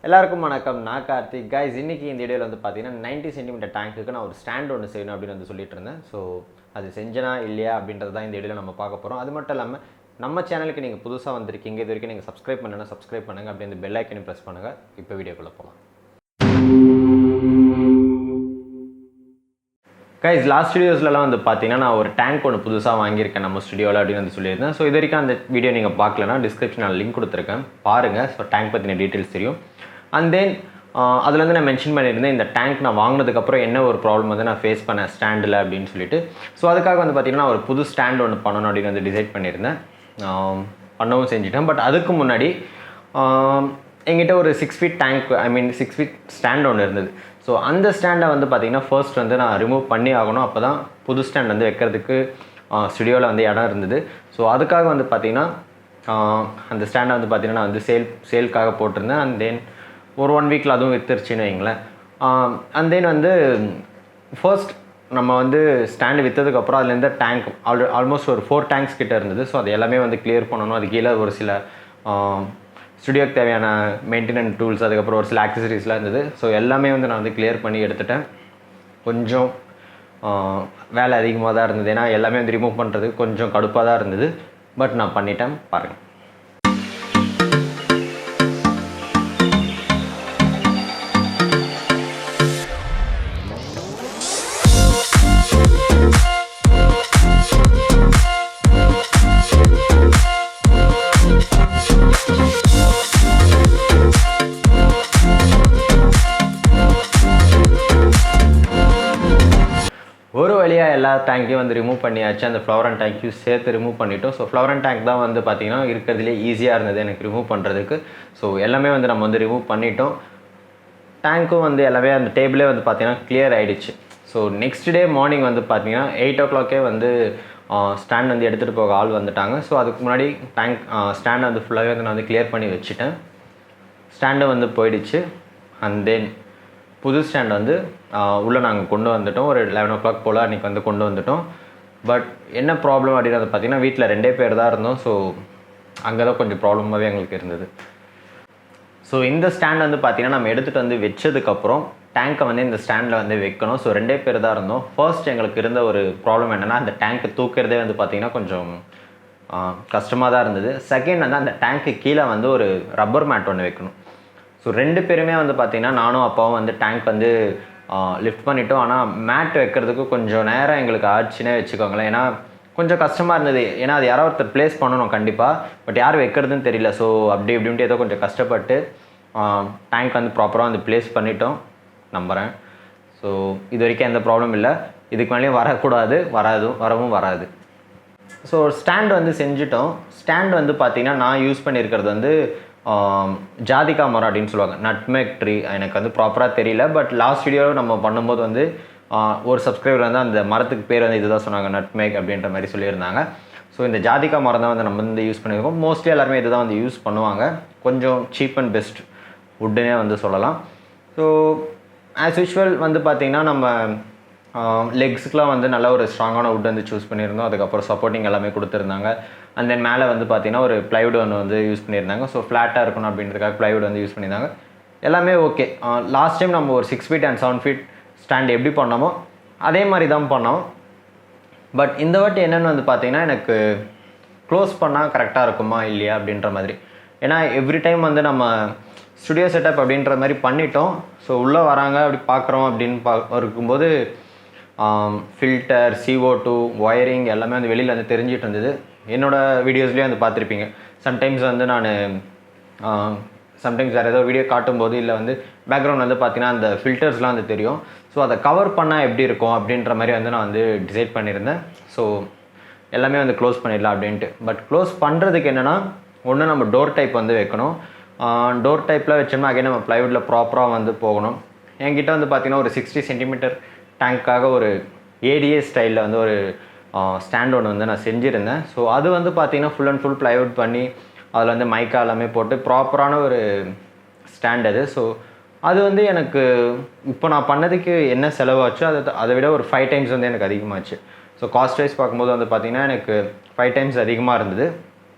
எல்லாருக்கும் வணக்கம். நான் கார்த்திக். கைஸ், இன்றைக்கி இந்த வீடியோவில் வந்து பார்த்தீங்கன்னா 90 சென்டிமீட்டர் டேங்க்குக்கு நான் ஒரு ஸ்டாண்ட் ஒன்று செய்யணும் அப்படின்னு வந்து சொல்லிட்டு இருந்தேன். ஸோ அது செஞ்சனா இல்லையா அப்படின்றது தான் இந்த வீடியோவில் நம்ம பார்க்க போகிறோம். அது மட்டும் இல்லாமல் நம்ம சேனலுக்கு நீங்கள் புதுசாக வந்திருக்கீங்க, இது வரைக்கும் நீங்கள் சப்ஸ்கிரைப் பண்ணணும்னா சப்ஸ்கிரைப் பண்ணுங்கள், அப்படி இந்த பெல் ஐக்கனையும் ப்ரெஸ் பண்ணுங்கள். இப்போ வீடியோக்குள்ளே போகலாம். கைஸ், லாஸ்ட் வீடியோஸ்லாம் வந்து பார்த்தீங்கன்னா நான் ஒரு டேங்க் ஒன்று புதுசாக வாங்கியிருக்கேன் நம்ம ஸ்டுடியோவில் அப்படின்னு வந்து சொல்லியிருந்தேன். ஸோ இது வரைக்கும் அந்த வீடியோ நீங்கள் பார்க்கலன்னா டிஸ்கிரிப்ஷனில் லிங்க் கொடுத்துருக்கேன், பாருங்கள். ஸோ டேங்க் பற்றின டீட்டெயில்ஸ் தெரியும். அண்ட் தென் அதில் வந்து நான் மென்ஷன் பண்ணியிருந்தேன் இந்த டேங்க் நான் வாங்கினதுக்கப்புறம் என்ன ஒரு ப்ராப்ளம் வந்து நான் ஃபேஸ் பண்ணேன் ஸ்டாண்டில் அப்படின்னு சொல்லிட்டு. ஸோ அதுக்காக வந்து பார்த்திங்கன்னா ஒரு புது ஸ்டாண்ட் ஒன்று பண்ணணும் அப்படின்னு வந்து டிசைட் பண்ணியிருந்தேன். பண்ணவும் செஞ்சுட்டேன். பட் அதுக்கு முன்னாடி எங்கிட்ட ஒரு 6 ஃபீட் டேங்க், 6 ஃபீட் ஸ்டாண்ட் ஒன்று இருந்தது. ஸோ அந்த ஸ்டாண்டை வந்து பார்த்திங்கன்னா ஃபர்ஸ்ட் வந்து நான் ரிமூவ் பண்ணி ஆகணும். அப்போ தான் புது ஸ்டாண்ட் வந்து வைக்கிறதுக்கு ஸ்டுடியோவில் வந்து இடம் இருந்தது. ஸோ அதுக்காக வந்து பார்த்திங்கன்னா அந்த ஸ்டாண்டை வந்து பார்த்திங்கன்னா நான் வந்து சேல்க்காக போட்டிருந்தேன். அண்ட் தென் ஒரு 1 வீக்கில் அதுவும் விற்றுருச்சுன்னு வைங்களேன். அண்ட் தென் வந்து ஃபர்ஸ்ட் நம்ம வந்து ஸ்டாண்டு விற்றதுக்கப்புறம் அதுலேருந்து டேங்க் ஆல்மோஸ்ட் ஒரு 4 டேங்க்ஸ் கிட்டே இருந்தது. ஸோ அது எல்லாமே வந்து கிளியர் பண்ணணும். அது கீழே ஒரு சில ஸ்டுடியோக்கு தேவையான மெயின்டெனன்ஸ் டூல்ஸ், அதுக்கப்புறம் ஒரு சில ஆக்சசரிஸ்லாம் இருந்தது. ஸோ எல்லாமே வந்து நான் வந்து கிளியர் பண்ணி எடுத்துட்டேன். கொஞ்சம் வேலை அதிகமாக தான் இருந்தது, ஏன்னா எல்லாமே வந்து ரிமூவ் பண்ணுறது கொஞ்சம் கடுப்பாக தான் இருந்தது. பட் நான் பண்ணிட்டேன், பாருங்கள். ஒரு வழியாக எல்லா டேங்க்கையும் வந்து ரிமூவ் பண்ணியாச்சு. அந்த ஃப்ளவர் அண்ட் டேங்க்கையும் சேர்த்து ரிமூவ் பண்ணிட்டோம். ஸோ ஃப்ளவர் அண்ட் டேங்க் தான் வந்து பார்த்திங்கன்னா இருக்கிறதுலே ஈஸியாக இருந்தது எனக்கு ரிமூவ் பண்ணுறதுக்கு. ஸோ எல்லாமே வந்து நம்ம வந்து ரிமூவ் பண்ணிட்டோம். டேங்க்கும் வந்து எல்லாமே அந்த டேபிளே வந்து பார்த்திங்கன்னா கிளியர் ஆகிடுச்சு. ஸோ நெக்ஸ்ட் டே மார்னிங் வந்து பார்த்திங்கன்னா 8 o'clock வந்து ஸ்டாண்ட் வந்து எடுத்துகிட்டு போக ஆள் வந்துட்டாங்க. ஸோ அதுக்கு முன்னாடி ஸ்டாண்டை வந்து ஃபுல்லாகவே வந்து நான் வந்து கிளியர் பண்ணி வச்சுட்டேன். ஸ்டாண்டு வந்து போயிடுச்சு. அண்ட் தென் புது ஸ்டாண்ட் வந்து உள்ளே நாங்கள் கொண்டு வந்துட்டோம். ஒரு 11 o'clock போல் அன்றைக்கி வந்து கொண்டு வந்துட்டோம். பட் என்ன ப்ராப்ளம் அப்படின்றது பார்த்திங்கன்னா வீட்டில் 2 பேர் தான் இருந்தோம். ஸோ அங்கே தான் கொஞ்சம் ப்ராப்ளமாகவே எங்களுக்கு இருந்தது. ஸோ இந்த ஸ்டாண்ட் வந்து பார்த்திங்கன்னா நம்ம எடுத்துகிட்டு வந்து வச்சதுக்கப்புறம் டேங்க்கை வந்து இந்த ஸ்டாண்டில் வந்து வைக்கணும். ஸோ 2 பேர் தான் இருந்தோம். ஃபர்ஸ்ட் எங்களுக்கு இருந்த ஒரு ப்ராப்ளம் என்னென்னா அந்த டேங்க்கை தூக்கிறதே வந்து பார்த்திங்கன்னா கொஞ்சம் கஷ்டமாக தான் இருந்தது. செகண்ட் வந்து அந்த டேங்க்கு கீழே வந்து ஒரு ரப்பர் மேட் ஒன்று வைக்கணும். ஸோ 2 பேருமே வந்து பார்த்திங்கன்னா நானும் அப்பாவும் வந்து டேங்க் வந்து லிஃப்ட் பண்ணிட்டோம். ஆனால் மேட் வைக்கிறதுக்கு கொஞ்சம் நேரம் எங்களுக்கு ஆச்சுன்னே வச்சுக்கோங்களேன். ஏன்னா கொஞ்சம் கஷ்டமாக இருந்தது. ஏன்னா அது யாரோ ஒருத்தர் ப்ளேஸ் பண்ணணும் கண்டிப்பாக. பட் யார் வைக்கிறதுன்னு தெரியல. ஸோ அப்படி இப்படின்ட்டு ஏதோ கொஞ்சம் கஷ்டப்பட்டு டேங்க் வந்து ப்ராப்பராக வந்து ப்ளேஸ் பண்ணிட்டோம் நம்புகிறேன். ஸோ இது வரைக்கும் எந்த ப்ராப்ளம் இல்லை. இதுக்கு மேலேயும் வரக்கூடாது, வரவும் வராது. ஸோ ஸ்டாண்ட் வந்து செஞ்சுட்டோம். ஸ்டாண்ட் வந்து பார்த்திங்கன்னா நான் யூஸ் பண்ணியிருக்கிறது வந்து ஜாதிகா மரம் அப்படின்னு சொல்லுவாங்க, நட்மேக் ட்ரீ. எனக்கு வந்து ப்ராப்பராக தெரியல. பட் லாஸ்ட் வீடியோவில் நம்ம பண்ணும்போது வந்து ஒரு சப்ஸ்கிரைபர் வந்து அந்த மரத்துக்கு பேர் வந்து இதுதான் சொன்னாங்க, நட்மேக் அப்படின்ற மாதிரி சொல்லியிருந்தாங்க. ஸோ இந்த ஜாதிகா மரம் தான் வந்து நம்ம வந்து யூஸ் பண்ணியிருக்கோம். மோஸ்ட்லி எல்லாருமே இது தான் வந்து யூஸ் பண்ணுவாங்க. கொஞ்சம் சீப் அண்ட் பெஸ்ட் வுட்டுனே வந்து சொல்லலாம். ஸோ ஆஸ் யூஷுவல் வந்து பார்த்திங்கன்னா நம்ம லெக்ஸுக்கெலாம் வந்து நல்ல ஒரு ஸ்ட்ராங்கான வுட் வந்து சூஸ் பண்ணியிருந்தோம். அதுக்கப்புறம் சப்போர்ட்டிங் எல்லாமே கொடுத்துருந்தாங்க. அண்ட் தென் மேலே வந்து பார்த்திங்கன்னா ஒரு ப்ளைவுட் ஒன்று வந்து யூஸ் பண்ணியிருந்தாங்க. ஸோ ஃப்ளாட்டாக இருக்கணும் அப்படின்றதுக்காக ப்ளைவுட் வந்து யூஸ் பண்ணியிருந்தாங்க. எல்லாமே ஓகே. லாஸ்ட் டைம் நம்ம ஒரு 6 feet and 7 feet ஸ்டாண்ட் எப்படி பண்ணோமோ அதே மாதிரி தான் பண்ணோம். பட் இந்த வாட்டி என்னென்னு வந்து பார்த்திங்கன்னா எனக்கு க்ளோஸ் பண்ணால் கரெக்டாக இருக்குமா இல்லையா அப்படின்ற மாதிரி. ஏன்னா எவ்ரி டைம் வந்து நம்ம ஸ்டுடியோ செட்டப் அப்படின்ற மாதிரி பண்ணிட்டோம். ஸோ உள்ளே வராங்க அப்படி பார்க்குறோம் அப்படின்னு இருக்கும்போது ஃபில்டர், CO2, ஒயரிங் எல்லாமே வந்து வெளியில் வந்து தெரிஞ்சிட்டு இருந்தது. என்னோடய வீடியோஸ்லேயே வந்து பார்த்துருப்பீங்க. சம்டைம்ஸ் வந்து நான் சம்டைம்ஸ் வேறு ஏதோ வீடியோ காட்டும்போது இல்லை வந்து பேக்ரவுண்ட் வந்து பார்த்திங்கன்னா அந்த ஃபில்டர்ஸ்லாம் வந்து தெரியும். ஸோ அதை கவர் பண்ணால் எப்படி இருக்கும் அப்படின்ற மாதிரி வந்து நான் வந்து டிசைட் பண்ணியிருந்தேன். ஸோ எல்லாமே வந்து க்ளோஸ் பண்ணிடலாம் அப்படின்ட்டு. பட் க்ளோஸ் பண்ணுறதுக்கு என்னென்னா ஒன்று நம்ம டோர் டைப் வந்து வைக்கணும். டோர் டைப்பில் வச்சோம்னா அகைன் நம்ம ப்ளைவுட்டில் ப்ராப்பராக வந்து போகணும். என்கிட்ட வந்து பார்த்திங்கன்னா ஒரு 60 சென்டிமீட்டர் டேங்க்காக ஒரு ADA ஸ்டைலில் வந்து ஒரு ஸ்டாண்ட் ஒன்று வந்து நான் செஞ்சுருந்தேன். ஸோ அது வந்து பார்த்திங்கன்னா ஃபுல் அண்ட் ஃபுல் ப்ளைவுட் பண்ணி அதில் வந்து மைக்கா எல்லாமே போட்டு ப்ராப்பரான ஒரு ஸ்டாண்ட் அது. ஸோ அது வந்து எனக்கு இப்போ நான் பண்ணதுக்கு என்ன செலவாச்சோ அதை விட ஒரு 5 times வந்து எனக்கு அதிகமாச்சு. ஸோ காஸ்ட் வைஸ் பார்க்கும்போது வந்து பார்த்திங்கன்னா எனக்கு 5 times அதிகமாக இருந்தது.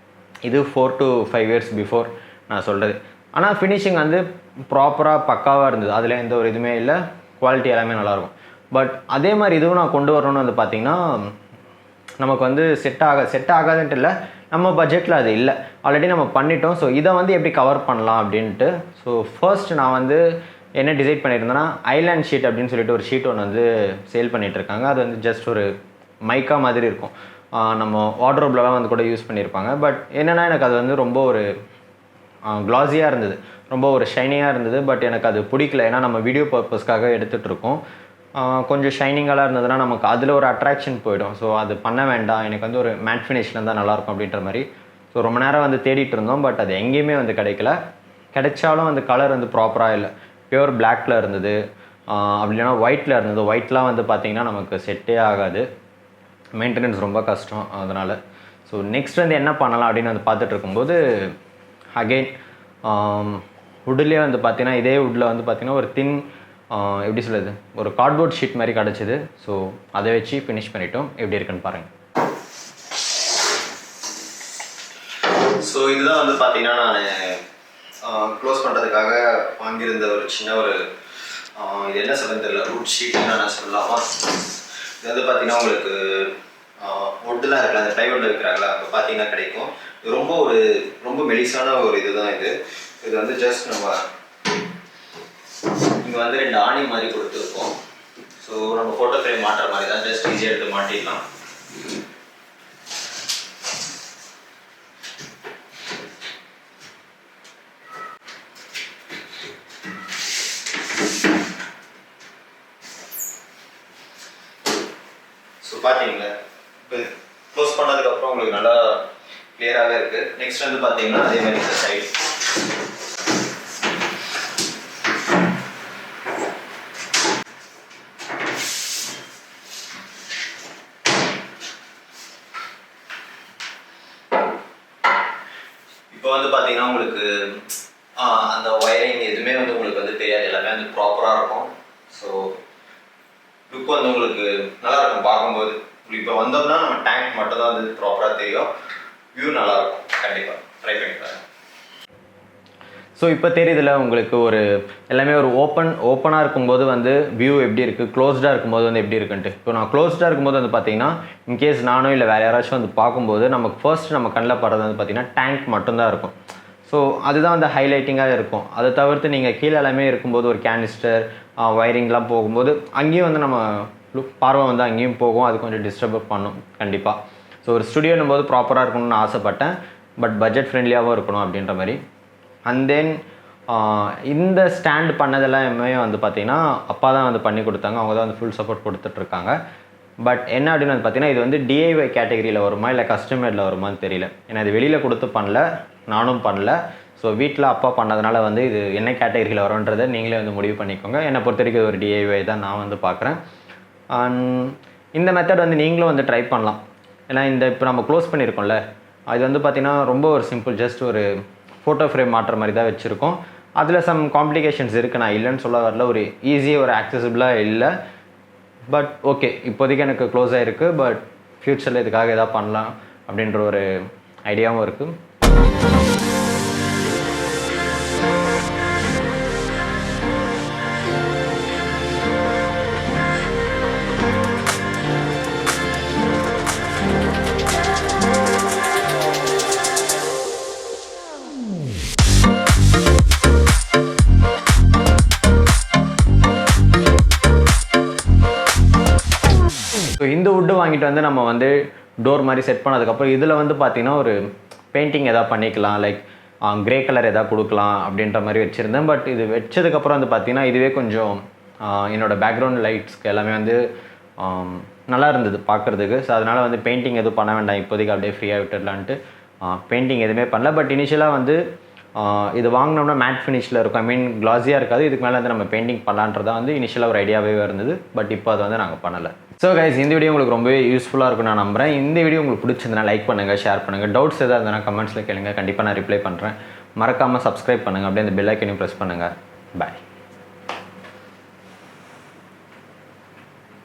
இது 4 to 5 years பிஃபோர் நான் சொல்கிறது. ஆனால் ஃபினிஷிங் வந்து ப்ராப்பராக பக்காவாக இருந்தது, அதில் எந்த ஒரு இதுவுமே இல்லை, குவாலிட்டி எல்லாமே நல்லாயிருக்கும். பட் அதே மாதிரி இதுவும் நான் கொண்டு வரணும்னு வந்து பார்த்திங்கன்னா நமக்கு வந்து செட் ஆகாதுன்ட்டு இல்லை, நம்ம பட்ஜெட்டில் அது இல்லை, ஆல்ரெடி நம்ம பண்ணிட்டோம். ஸோ இதை வந்து எப்படி கவர் பண்ணலாம் அப்படின்ட்டு ஸோ ஃபர்ஸ்ட் நான் வந்து என்ன டிசைட் பண்ணியிருந்தேன்னா ஐலாண்ட் ஷீட் அப்படின்னு சொல்லிட்டு ஒரு ஷீட் ஒன்று வந்து சேல் பண்ணிகிட்ருக்காங்க. அது வந்து ஜஸ்ட் ஒரு மைக்கா மாதிரி இருக்கும், நம்ம வார்ட்ரோப்லலாம் வந்து கூட யூஸ் பண்ணியிருப்பாங்க. பட் என்னென்னா எனக்கு அது வந்து ரொம்ப ஒரு க்ளாஸியாக இருந்தது, ரொம்ப ஒரு ஷைனிங்காக இருந்தது. பட் எனக்கு அது பிடிக்கல, ஏன்னா நம்ம வீடியோ பர்பஸ்க்காக எடுத்துகிட்டு இருக்கோம். கொஞ்சம் ஷைனிங்காக இருந்ததுன்னா நமக்கு அதில் ஒரு அட்ராக்ஷன் போயிடும். ஸோ அது பண்ண வேண்டாம், எனக்கு வந்து ஒரு மேட் ஃபினிஷில் இருந்தால் நல்லாயிருக்கும் அப்படின்ற மாதிரி. ஸோ ரொம்ப நேரம் வந்து தேடிட்டு இருந்தோம், பட் அது எங்கேயுமே வந்து கிடைக்கல. கிடைச்சாலும் அந்த கலர் வந்து ப்ராப்பராக இல்லை, பியூர் பிளாக்ல இருந்தது, அப்படி இல்லைனா ஒயிட்டில் இருந்தது. ஒயிட்லாம் வந்து பார்த்திங்கன்னா நமக்கு செட்டே ஆகாது, மெயின்டெனன்ஸ் ரொம்ப கஷ்டம். அதனால் ஸோ நெக்ஸ்ட் வந்து என்ன பண்ணலாம் அப்படின்னு வந்து பார்த்துட்டு இருக்கும்போது அகெயின் வுட்லேயே வந்து பார்த்திங்கன்னா இதே வுட்டில் வந்து பார்த்திங்கன்னா ஒரு தின் எப்படி சொல்கிறது, ஒரு கார்ட்போர்ட் ஷீட் மாதிரி கிடச்சிது. ஸோ அதை வச்சு ஃபினிஷ் பண்ணிட்டோம். எப்படி இருக்குன்னு பாருங்கள். ஸோ இதுதான் வந்து பார்த்திங்கன்னா நான் க்ளோஸ் பண்ணுறதுக்காக வாங்கியிருந்த ஒரு சின்ன ஒரு இது என்ன சொல்கிறது தெரியல, ரூட் ஷீட்னு நான் சொல்லலாமா. இது வந்து பார்த்திங்கன்னா உங்களுக்கு வுட்டெலாம் இருக்குல்ல, அந்த ப்ளைவுட்டில் இருக்கிறாங்களா, அப்போ பார்த்தீங்கன்னா கிடைக்கும். இது ரொம்ப மெலிசான ஒரு இது தான் இது. இது வந்து ஜஸ்ட் நம்ம இங்கே வந்து 2 ஆணி மாதிரி கொடுத்துருக்கோம். ஸோ நம்ம ஃபோட்டோ ஃப்ரேம் மாட்டுற மாதிரி தான், ஜஸ்ட் ஈஸியாக எடுத்து மாட்டிடலாம். ஸோ பார்த்தீங்களா, இப்போ க்ளோஸ் பண்ணதுக்கப்புறம் உங்களுக்கு நல்லா கிளியராகவே இருக்குது. நெக்ஸ்ட் வந்து பார்த்தீங்கன்னா அதே மாதிரி இந்த சைடு இப்போ வந்து பார்த்தீங்கன்னா உங்களுக்கு அந்த ஒயரிங் எதுவுமே வந்து உங்களுக்கு வந்து தெரியாது, எல்லாமே வந்து ப்ராப்பராக இருக்கும். ஸோ லுக் வந்து உங்களுக்கு நல்லாயிருக்கும் பார்க்கும்போது. இப்போ வந்தோம்னா நம்ம டேங்க் மட்டும் தான் வந்து ப்ராப்பராக தெரியும், வியூ நல்லாயிருக்கும். கண்டிப்பாக ட்ரை பண்ணி பாருங்க. ஸோ இப்போ தெரியுதுல உங்களுக்கு, ஒரு எல்லாமே ஒரு ஓப்பனாக இருக்கும்போது வந்து வியூ எப்படி இருக்குது, க்ளோஸ்டாக இருக்கும்போது வந்து எப்படி இருக்குன்ட்டு. இப்போ நான் க்ளோஸ்டாக இருக்கும்போது வந்து பார்த்தீங்கன்னா இன்கேஸ் நானும் இல்லை வேறு யாராச்சும் வந்து பார்க்கும்போது நமக்கு ஃபர்ஸ்ட் நம்ம கண்ணில் படுறது வந்து பார்த்திங்கன்னா டேங்க் மட்டும்தான் இருக்கும். ஸோ அதுதான் வந்து ஹைலைட்டிங்காக இருக்கும். அதை தவிர்த்து நீங்கள் கீழே எல்லாமே இருக்கும்போது ஒரு கேனிஸ்டர் ஒயரிங்லாம் போகும்போது அங்கேயும் வந்து நம்ம பார்வை வந்து அங்கேயும் போகும், அது கொஞ்சம் டிஸ்டர்ப் பண்ணும் கண்டிப்பாக. ஸோ ஒரு ஸ்டுடியோன்னும் போது ப்ராப்பராக இருக்கணும்னு நான் ஆசைப்பட்டேன், பட் பட்ஜெட் ஃப்ரெண்ட்லியாகவும் இருக்கணும் அப்படின்ற மாதிரி. அண்ட் தென் இந்த ஸ்டாண்ட் பண்ணதெல்லாமே வந்து பார்த்திங்கன்னா அப்பா தான் வந்து பண்ணி கொடுத்தாங்க, அவங்க தான் வந்து ஃபுல் சப்போர்ட் கொடுத்துட்ருக்காங்க. பட் என்ன அப்படின்னு வந்து பார்த்திங்கன்னா இது வந்து டிஐஒய் கேட்டகரியில் வருமா இல்லை கஸ்டமேடில் வருமானு தெரியல, ஏன்னா இது வெளியில் கொடுத்து பண்ணல, நானும் பண்ணல. ஸோ வீட்டில் அப்பா பண்ணதுனால வந்து இது என்ன கேட்டகரியில் வரும்ன்றதை நீங்களே வந்து முடிவு பண்ணிக்கோங்க. என்னை பொறுத்த வரைக்கும் ஒரு டிஐஒய் தான் நான் வந்து பார்க்குறேன். அண்ட் இந்த மெத்தட் வந்து நீங்களும் வந்து ட்ரை பண்ணலாம், ஏன்னா இந்த இப்போ நம்ம க்ளோஸ் பண்ணியிருக்கோம்ல, அது வந்து பார்த்திங்கன்னா ரொம்ப ஒரு சிம்பிள், ஜஸ்ட் ஒரு ஃபோட்டோ ஃப்ரேம் மாட்டுற மாதிரி தான் வச்சுருக்கோம். அதில் சம் காம்ப்ளிகேஷன்ஸ் இருக்குது, நான் இல்லைன்னு சொல்ல வரல, ஒரு ஈஸியாக ஒரு ஆக்சசிபிளாக இல்லை. பட் ஓகே, இப்போதைக்கு எனக்கு க்ளோஸ் ஆகிருக்கு, பட் ஃப்யூச்சரில் இதுக்காக எதாவது பண்ணலாம் அப்படின்ற ஒரு ஐடியாவும் இருக்குது. ஸோ இந்த வுட்டு வாங்கிட்டு வந்து நம்ம வந்து டோர் மாதிரி செட் பண்ணதுக்கப்புறம் இதில் வந்து பார்த்திங்கன்னா ஒரு பெயிண்டிங் எதாவது பண்ணிக்கலாம், லைக் க்ரே கலர் எதாவது கொடுக்கலாம் அப்படின்ற மாதிரி வச்சுருந்தேன். பட் இது வச்சதுக்கப்புறம் வந்து பார்த்திங்கன்னா இதுவே கொஞ்சம் என்னோடய பேக்ரவுண்ட் லைட்ஸ்க்கு எல்லாமே வந்து நல்லா இருந்தது பார்க்குறதுக்கு. ஸோ அதனால் வந்து பெயிண்டிங் எதுவும் பண்ண வேண்டாம் இப்போதைக்கு, அப்படியே ஃப்ரீயாக விட்டுடலான்ட்டு பெயிண்டிங் எதுவுமே பண்ணல. பட் இனிஷியலாக வந்து இது வாங்கினோம்னா மேட் ஃபினிஷில் இருக்கும், ஐ மீன் க்ளாஸியாக இருக்காது. இதுக்கு மேலே வந்து நம்ம பெயிண்டிங் பண்ணலான்றதா வந்து இனிஷியலாக ஒரு ஐடியாவே இருந்தது. பட் இப்போ அது வந்து நாங்கள் பண்ணலை. ஸோ கைஸ், இந்த வீடியோ உங்களுக்கு ரொம்பவே யூஸ்ஃபுல்லாக இருக்கும் நான் நம்புகிறேன். இந்த வீடியோ உங்களுக்கு பிடிச்சிருந்தா லைக் பண்ணுங்கள், ஷேர் பண்ணுங்கள். டவுட்ஸ் எதாவது இருந்தால் கமெண்ட்ஸில் கேளுங்க, கண்டிப்பாக நான் ரிப்ளை பண்ணுறேன். மறக்காமல் சப்ஸ்கிரைப் பண்ணுங்கள், அப்படியே அந்த பெல் ஐக்கனையும் ப்ரெஸ் பண்ணுங்கள். பாய்.